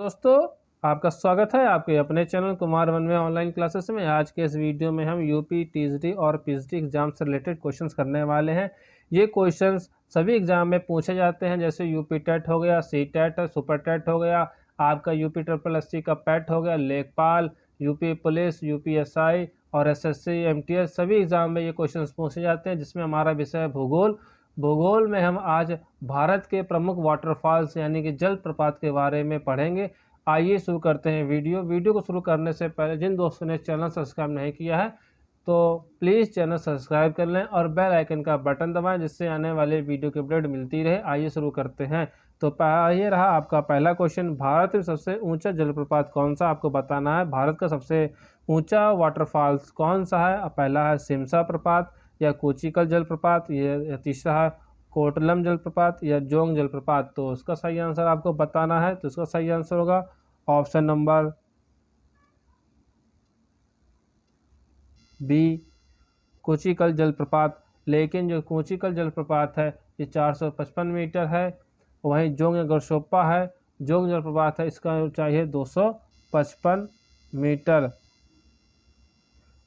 दोस्तों, आपका स्वागत है आपके अपने चैनल कुमार वन में ऑनलाइन क्लासेस में। आज के इस वीडियो में हम यूपी टीजीटी और पीजीटी एग्जाम से रिलेटेड क्वेश्चंस करने वाले हैं। ये क्वेश्चंस सभी एग्जाम में पूछे जाते हैं, जैसे यूपी टेट हो गया, सी टेट, सुपर टेट हो गया, आपका यूपी ट्रिपल एससी का पैट हो गया, लेखपाल, यूपी पुलिस, यूपीएसआई और एसएससी एमटीएस, सभी एग्जाम में ये क्वेश्चंस पूछे जाते हैं, जिसमें हमारा विषय है भूगोल। भूगोल में हम आज भारत के प्रमुख वाटरफॉल्स यानी कि जलप्रपात के बारे में पढ़ेंगे। आइए शुरू करते हैं वीडियो को शुरू करने से पहले जिन दोस्तों ने चैनल सब्सक्राइब नहीं किया है तो प्लीज़ चैनल सब्सक्राइब कर लें और बेल आइकन का बटन दबाएं, जिससे आने वाले वीडियो की अपडेट मिलती रहे। आइए शुरू करते हैं। तो ये रहा आपका पहला क्वेश्चन, भारत में सबसे ऊंचा जलप्रपात कौन सा? आपको बताना है भारत का सबसे ऊंचा वाटरफॉल्स कौन सा है। पहला है सिमसा प्रपात या कोचिकल जलप्रपात, ये तीसरा है कोटलम जलप्रपात या जोंग जलप्रपात। तो उसका सही आंसर आपको बताना है। तो इसका सही आंसर होगा ऑप्शन नंबर बी, कोचिकल जलप्रपात। लेकिन जो कोचिकल जलप्रपात है ये 455 मीटर है। वहीं जोंग या गरशोप्पा है, जोंग जलप्रपात है, इसका ऊंचाई है 255 मीटर।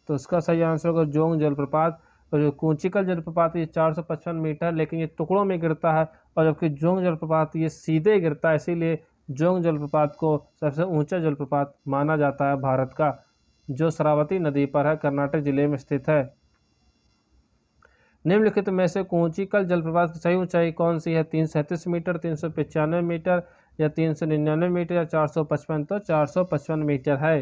तो इसका सही आंसर होगा जोंग जलप्रपात। और जो कोचिकल जलप्रपात ये 455 मीटर, लेकिन ये टुकड़ों में गिरता है, और जबकि जोंग जलप्रपात ये सीधे गिरता है, इसीलिए जोंग जलप्रपात को सबसे ऊंचा जलप्रपात माना जाता है भारत का, जो शरावती नदी पर है, कर्नाटक जिले में स्थित है। निम्नलिखित में से कोचिकल जलप्रपात की सही ऊंचाई कौन सी है? 337 मीटर, 395 मीटर या 399 मीटर या 455? तो 455 मीटर है।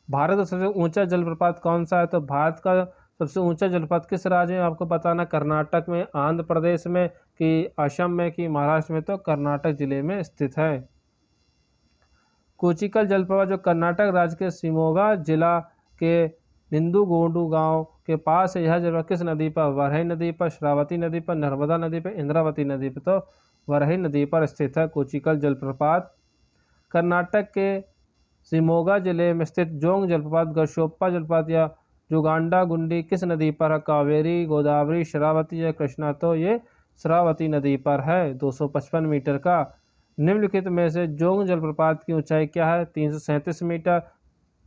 भारत का सबसे ऊंचा जलप्रपात कौन सा है? तो भारत का सबसे ऊंचा जलप्रपात किस राज्य में? आपको बताना, कर्नाटक में, आंध्र प्रदेश में, कि असम में, कि महाराष्ट्र में? तो कर्नाटक जिले में स्थित है। कोचिकल जलप्रपात जो कर्नाटक राज्य के शिमोगा जिला के निंदुगोंडू गांव के पास है। यह जलप्रपात किस नदी पर? वरही नदी पर, श्रावती नदी पर, नर्मदा नदी पर, इंद्रावती नदी पर? तो वरही नदी पर स्थित है कोचिकल जलप्रपात। कर्नाटक के शिमोगा जिले में स्थित जोंग जलप्रपात, गरशोप्पा जलप्रपात या जुगांडा गुंडी किस नदी पर है? कावेरी, गोदावरी, शरावती या कृष्णा? तो ये शरावती नदी पर है, 255 मीटर का। निम्नलिखित में से जोंग जलप्रपात की ऊंचाई क्या है? 337 मीटर,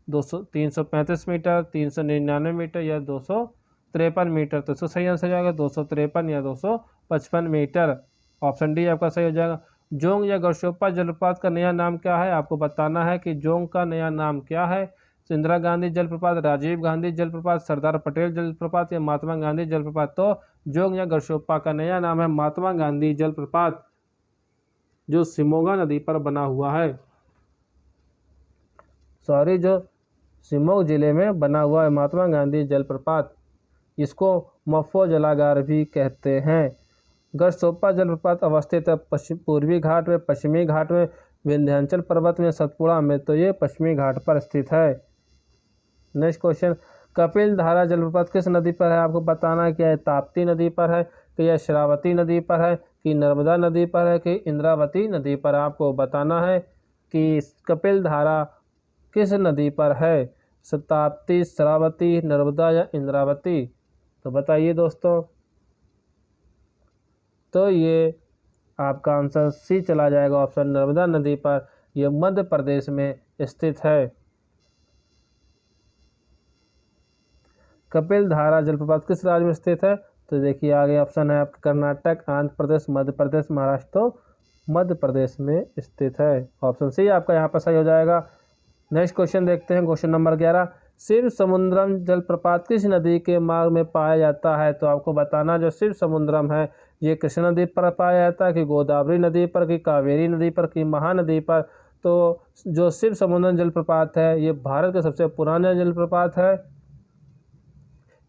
335 मीटर, 399 मीटर या 253 मीटर? तो इसका सही आंसर हो जाएगा 253 या 255 मीटर। ऑप्शन डी आपका सही हो जाएगा। जोंग या गरशोप्पा जलप्रपात का नया नाम क्या है? आपको बताना है कि जोंग का नया नाम क्या है। इंदिरा गांधी जलप्रपात, राजीव गांधी जलप्रपात, सरदार पटेल जलप्रपात या महात्मा गांधी जलप्रपात? तो जोंग या गरशोप्पा का नया नाम है महात्मा गांधी जलप्रपात, जो शिमोगा नदी पर बना हुआ है। जो शिमोगा जिले में बना हुआ है महात्मा गांधी जलप्रपात। इसको मफो जलागार भी कहते हैं। गरशोप्पा जलप्रपात अवस्थित है पूर्वी घाट में, पश्चिमी घाट में, विंध्याचल पर्वत में, सतपुड़ा में? तो ये पश्चिमी घाट पर स्थित है। नेक्स्ट क्वेश्चन, कपिल धारा जलप्रपात किस नदी पर है? आपको बताना है, क्या है ताप्ती नदी पर है, कि यह शरावती नदी पर है, कि नर्मदा नदी पर है, कि इंद्रावती नदी पर? आपको बताना है कि कपिल धारा किस नदी पर है, ताप्ती, शरावती, नर्मदा या इंद्रावती? तो बताइए दोस्तों। तो ये आपका आंसर सी चला जाएगा, ऑप्शन नर्मदा नदी पर। यह मध्य प्रदेश में स्थित है। कपिल धारा जलप्रपात किस राज्य में स्थित है? तो देखिए आगे ऑप्शन है आपका कर्नाटक, आंध्र प्रदेश, मध्य प्रदेश, महाराष्ट्र? तो मध्य प्रदेश में स्थित है। ऑप्शन सी आपका यहाँ पर सही हो जाएगा। नेक्स्ट क्वेश्चन देखते हैं, क्वेश्चन नंबर 11, शिव समुद्रम जलप्रपात किस नदी के मार्ग में पाया जाता है? तो आपको बताना, जो शिव समुद्रम है ये कृष्णा नदी पर पाया जाता है, कि गोदावरी नदी पर, कि कावेरी नदी पर, कि महानदी पर? तो जो शिव समुद्रम जलप्रपात है ये भारत का सबसे पुराना जलप्रपात है।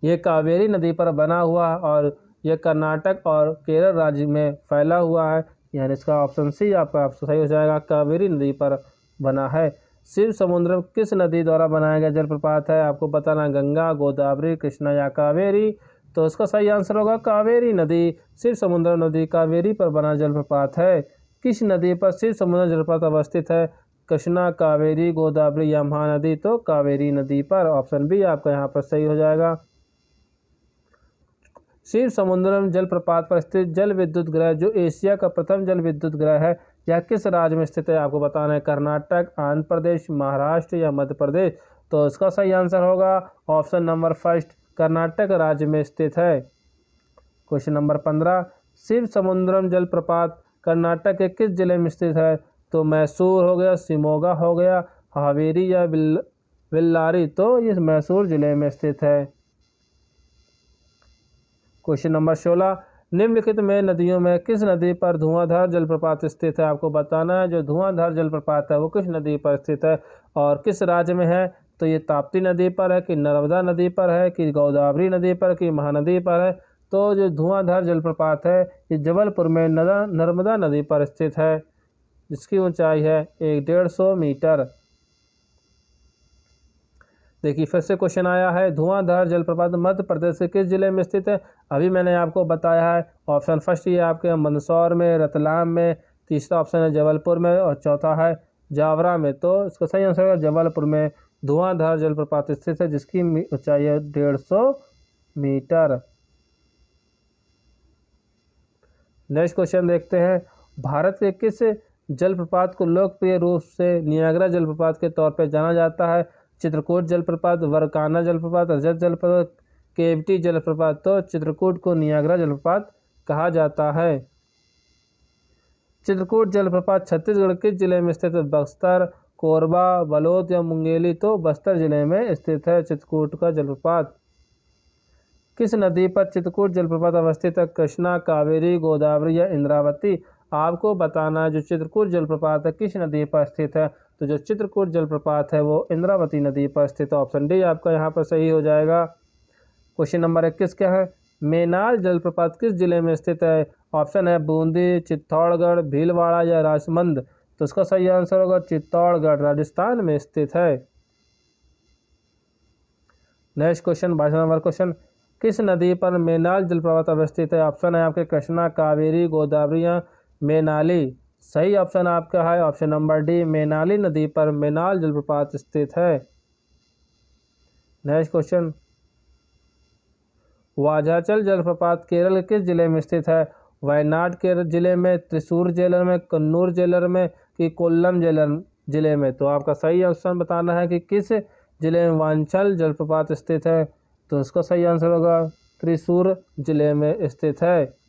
ये कावेरी नदी पर बना हुआ है और यह कर्नाटक और केरल राज्य में फैला हुआ है। यानी इसका ऑप्शन सी आपका सही हो जाएगा, कावेरी नदी पर बना है। शिव समुद्रम किस नदी द्वारा बनाया गया जलप्रपात है? आपको बताना, गंगा, गोदावरी, कृष्णा या कावेरी? तो इसका सही आंसर होगा कावेरी नदी। शिव समुद्रम नदी कावेरी पर बना जलप्रपात है। किस नदी पर शिव समुद्रम जलप्रपात अवस्थित है? कृष्णा, कावेरी, गोदावरी या महानदी? तो कावेरी नदी पर। ऑप्शन बी आपका यहाँ पर सही हो जाएगा। शिव समुद्रम जलप्रपात पर स्थित जल विद्युत ग्रह जो एशिया का प्रथम जल विद्युत ग्रह है, यह किस राज्य में स्थित है? आपको बताना है कर्नाटक, आंध्र प्रदेश, महाराष्ट्र या मध्य प्रदेश। तो इसका सही आंसर होगा ऑप्शन नंबर फर्स्ट, कर्नाटक राज्य में स्थित है। क्वेश्चन नंबर 15, शिव समुद्रम जलप्रपात कर्नाटक के किस जिले में स्थित है? तो मैसूर हो गया, शिमोगा हो गया, हावेरी या बेल्लारी। तो ये मैसूर जिले में स्थित है। क्वेश्चन नंबर 16, निम्नलिखित में नदियों में किस नदी पर धुआंधार जलप्रपात स्थित है? आपको बताना है जो धुआंधार जलप्रपात है वो किस नदी पर स्थित है और किस राज्य में है। तो ये ताप्ती नदी पर है कि नर्मदा नदी पर है कि गोदावरी नदी पर कि महानदी पर है। तो जो धुआंधार जलप्रपात है ये जबलपुर में नर्मदा नदी पर स्थित है, जिसकी ऊंचाई है 150 मीटर। देखिए फिर से क्वेश्चन आया है, धुआंधार जलप्रपात मध्य प्रदेश के किस जिले में स्थित है? अभी मैंने आपको बताया है ऑप्शन फर्स्ट ये आपके मंदसौर में, रतलाम में, तीसरा ऑप्शन है जबलपुर में और चौथा है जावरा में। तो इसका सही आंसर है जबलपुर में धुआंधार जलप्रपात स्थित है, जिसकी ऊंचाई है 150 मीटर। नेक्स्ट क्वेश्चन देखते हैं, भारत के किस जलप्रपात को लोकप्रिय रूप से नियाग्रा जलप्रपात के तौर पर जाना जाता है? चित्रकूट जलप्रपात, वरकाना जलप्रपात, रजत जलप्रपात, केवटी जलप्रपात। तो चित्रकूट को नियाग्रा जलप्रपात कहा जाता है। चित्रकूट जलप्रपात छत्तीसगढ़ किस जिले में स्थित है? बस्तर, कोरबा, बलोद या मुंगेली। तो बस्तर जिले में स्थित है चित्रकूट का जलप्रपात। किस नदी पर चित्रकूट जलप्रपात अवस्थित है? कृष्णा, कावेरी, गोदावरी या इंद्रावती। आपको बताना है जो चित्रकूट जलप्रपात है किस नदी पर स्थित है। तो जो चित्रकूट जलप्रपात है वो इंद्रावती नदी पर स्थित है। ऑप्शन डी आपका यहाँ पर सही हो जाएगा। क्वेश्चन नंबर 21 क्या है? मेनाल जलप्रपात किस जिले में स्थित है? ऑप्शन है बूंदी, चित्तौड़गढ़, भीलवाड़ा या राजसमंद। तो इसका सही आंसर होगा चित्तौड़गढ़, राजस्थान में स्थित है। नेक्स्ट क्वेश्चन 22 नंबर क्वेश्चन, किस नदी पर मेनाल जलप्रपात अवस्थित है? ऑप्शन है आपके कृष्णा, कावेरी, गोदावरी या मेनाली। सही ऑप्शन आपका है ऑप्शन नंबर डी, मेनाली नदी पर मेनाल जलप्रपात स्थित है। नेक्स्ट क्वेश्चन, वाझाचल जलप्रपात केरल किस जिले में स्थित है? वायनाड के जिले में, त्रिशूर जिले में, कन्नूर जिले में कि कोल्लम जिले में। तो आपका सही ऑप्शन बताना है कि किस जिले में वांचल जलप्रपात स्थित है। तो इसका सही आंसर होगा त्रिशूर जिले में स्थित है।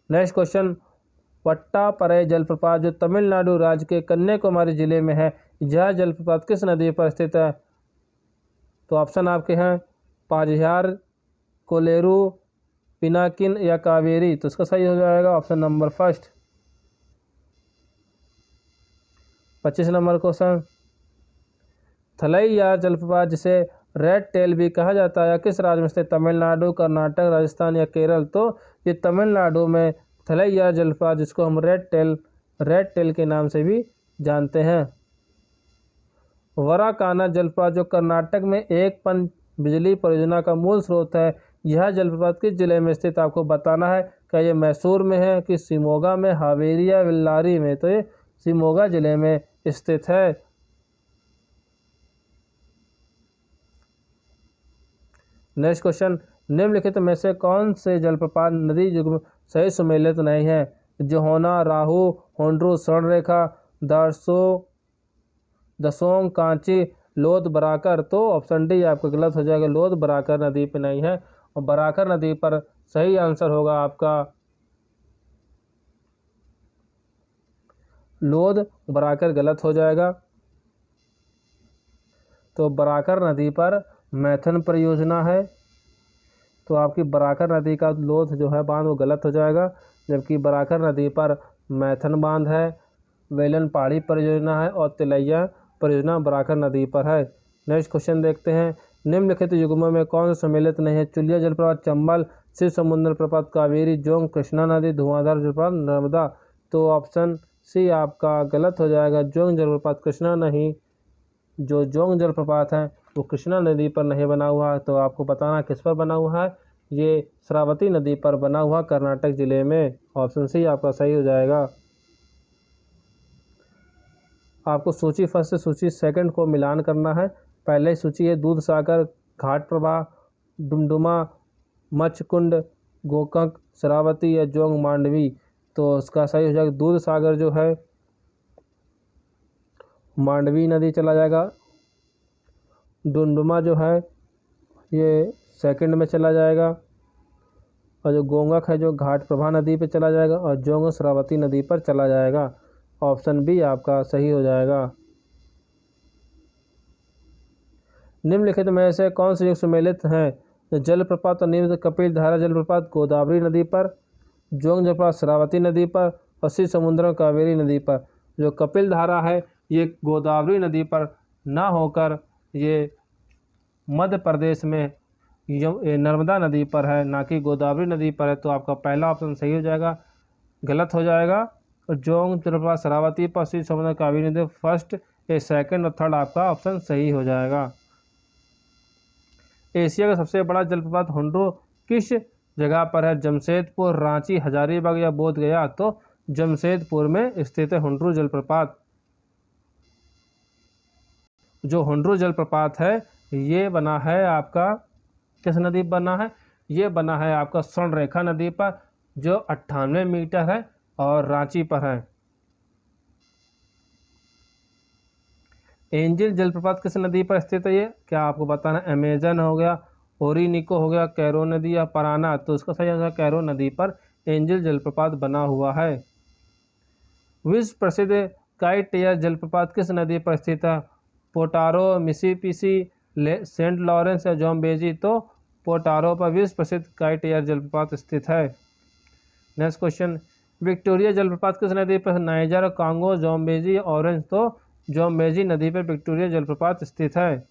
नेक्स्ट क्वेश्चन, वट्टापरई जलप्रपात जो तमिलनाडु राज्य के कन्याकुमारी जिले में है, यह जलप्रपात किस नदी पर स्थित है? तो ऑप्शन आपके हैं पाझियार, कोलेरू, पिनाकिन या कावेरी। तो इसका सही हो जाएगा option number first. 25 number question, थलैया जलप्रपात जिसे रेड टेल भी कहा जाता है किस राज्य में स्थित? तमिलनाडु, कर्नाटक, राजस्थान या केरल। तो ये तमिलनाडु में थलैया जलप्रपात जिसको हम रेड टेल के नाम से भी जानते हैं। वराकाना जलप्रपात जो कर्नाटक में एक पन बिजली परियोजना का मूल स्रोत है, यह जलप्रपात किस जिले में स्थित? आपको बताना है क्या ये मैसूर में है कि शिमोगा में, हावेरी या बेल्लारी में। तो ये शिमोगा जिले में स्थित है। नेक्स्ट क्वेश्चन, निम्नलिखित में से कौन से जलप्रपात नदी युग्म सही सुमेलित नहीं है? जोहोना, राहू, होंड्रू, स्वर्णरेखा, दसोंग, कांची, लोध बराकर। तो ऑप्शन डी आपका गलत हो जाएगा, लोध बराकर नदी पे नहीं है और बराकर नदी पर सही आंसर होगा आपका लोध बराकर, गलत हो जाएगा। तो बराकर नदी पर मैथन परियोजना है, तो आपकी बराकर नदी का लोध जो है बांध वो गलत हो जाएगा, जबकि बराकर नदी पर मैथन बांध है, वेलन पहाड़ी परियोजना है और तिलैया परियोजना बराकर नदी पर है। नेक्स्ट क्वेश्चन देखते हैं, निम्नलिखित युग्मों में कौन सा सम्मिलित नहीं है? चुलिया जलप्रपात चंबल, शिव समुद्र प्रपात कावेरी, जोंग कृष्णा नदी, धुआंधार जलप्रपात नर्मदा। तो ऑप्शन सी आपका गलत हो जाएगा, जोंग जलप्रपात कृष्णा नहीं, जो जोंग जलप्रपात है वो कृष्णा नदी पर नहीं बना हुआ है। तो आपको बताना किस पर बना हुआ है? ये श्रावती नदी पर बना हुआ कर्नाटक जिले में। ऑप्शन सी आपका सही हो जाएगा। आपको सूची फर्स्ट से सूची सेकंड को मिलान करना है। पहले सूची है दूध सागर, घाट प्रभा, डुमडुमा, मच्छकुंड, गोकक, श्रावती या जोंग मांडवी। तो उसका सही हो जाएगा दूध सागर जो है मांडवी नदी चला जाएगा। डुमडुमा जो है ये सेकंड में चला जाएगा। और जो गोंगक है जो घाट प्रभा नदी पे चला जाएगा और जोंग श्रावती नदी पर चला जाएगा। ऑप्शन बी आपका सही हो जाएगा। निम्नलिखित में से कौन से युग सम्मिलित हैं जलप्रपात और निम्न कपिल धारा जलप्रपात गोदावरी नदी पर, जोंग जलप्रपात श्रावती नदी पर और श्री समुद्रम कावेरी नदी पर। जो कपिल धारा है ये गोदावरी नदी पर ना होकर ये मध्य प्रदेश में नर्मदा नदी पर है, ना कि गोदावरी नदी पर है। तो आपका पहला ऑप्शन सही हो जाएगा, गलत हो जाएगा। और जोंग जलप्रपात श्रावती पर, श्री समुद्र कावेरी नदी फर्स्ट, ये सेकंड और थर्ड आपका ऑप्शन सही हो जाएगा। एशिया का सबसे बड़ा जलप्रपात हुंड्रू किस जगह पर है? जमशेदपुर, रांची, हजारीबाग या बोध गया? तो जमशेदपुर में स्थित है हुंड्रू जलप्रपात। जो हुंड्रू जलप्रपात है ये बना है आपका किस नदी पर बना है? ये बना है आपका स्वर्णरेखा नदी पर जो 98 मीटर है और रांची पर है। एंजिल जलप्रपात किस नदी पर स्थित है? ये क्या आपको बताना? अमेजन हो गया, ओरिनिको हो गया, कैरो नदी या पराना? तो उसका सही आंसर कैरो नदी पर एंजिल जलप्रपात बना हुआ है। विश्व प्रसिद्ध काइट एयर जलप्रपात किस नदी पर स्थित है? पोटारो, मिसिसिपी, सेंट लॉरेंस या जोम्बेजी? तो पोटारो पर विश्व प्रसिद्ध काइट एयर जलप्रपात स्थित है। नेक्स्ट क्वेश्चन, विक्टोरिया जलप्रपात किस नदी पर? Niger, Congo, Zambezi, Orange? तो जोम्बेजी नदी पर विक्टोरिया जलप्रपात स्थित है।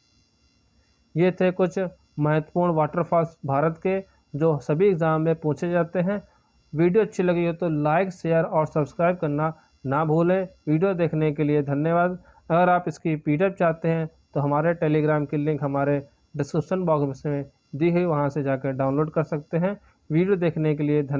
ये थे कुछ महत्वपूर्ण वाटरफॉल्स भारत के जो सभी एग्जाम में पूछे जाते हैं। वीडियो अच्छी लगी हो तो लाइक, शेयर और सब्सक्राइब करना ना भूलें। वीडियो देखने के लिए धन्यवाद। अगर आप इसकी पीडीएफ चाहते हैं तो हमारे टेलीग्राम की लिंक हमारे डिस्क्रिप्शन बॉक्स में दी हुई, वहाँ से जाकर डाउनलोड कर सकते हैं। वीडियो देखने के लिए धन्यवाद।